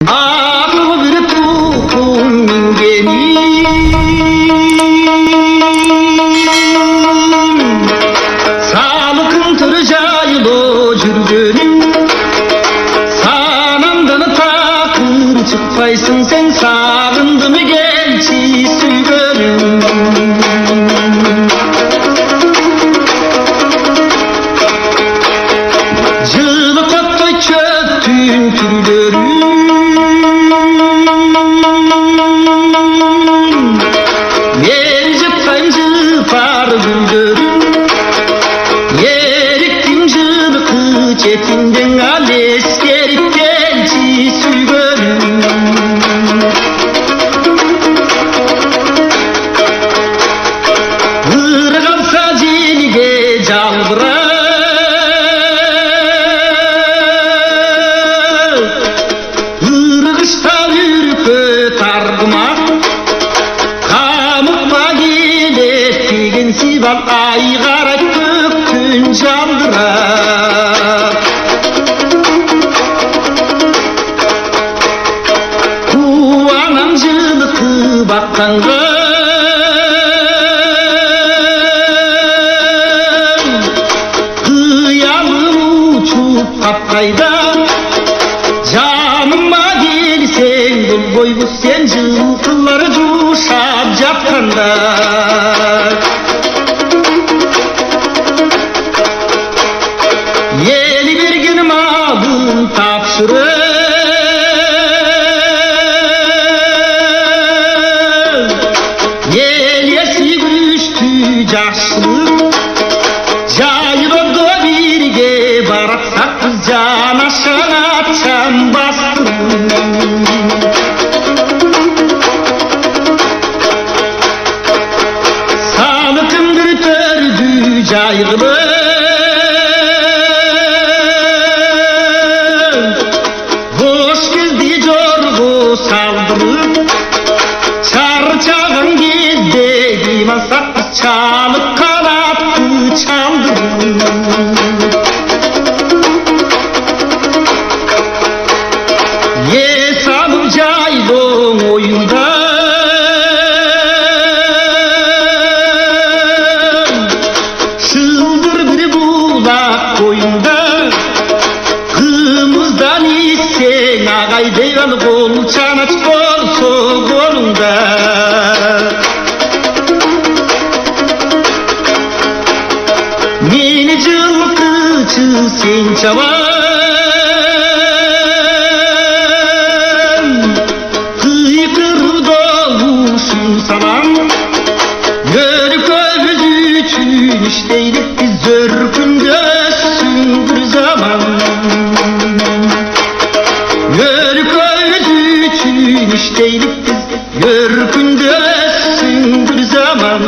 Ağlı bir tuğum mingenim, sağlıkın tırcayılo жүргөнüm, sanamdan takır çıkpaysın sen, sağındı mı gelçi süygönüm. Жылы қоттой чөптүн түрлөрүн мен жыптайм жыпар гүлдөрүн, эриктин жыркы четинден ал эскерип келчи сүйгөнүм. Ыры калса желге жалбырап, Sibal ayğara köktün jaldırap, kuanam jılıkı bakkanға, kıyalım uçup kapkayda, janıma gelsen бұл бойғы sen жылқылар жушап жатқанда. Yeni bir gün malım tapşırır, yelyesi güçtü yaşlılık, jayıldı birge baraksak biz janaşana çam bastırır. Sağlıkım bir tördü jayılır, çarçağın gezde giymazsak çalıp kanattı çaldırır. Yesanıp jaylon oyunda, şıldır bir bulak koyunda, kımızdan isen ağay deygan kol çanaç bolso kolunda. Meni жылқычы sen çaban, kıykırıda uşun saman, görköz üçün işleydik biz zörkünde süngür zaman. Görköz üçün işleydik biz görkünde süngür zaman.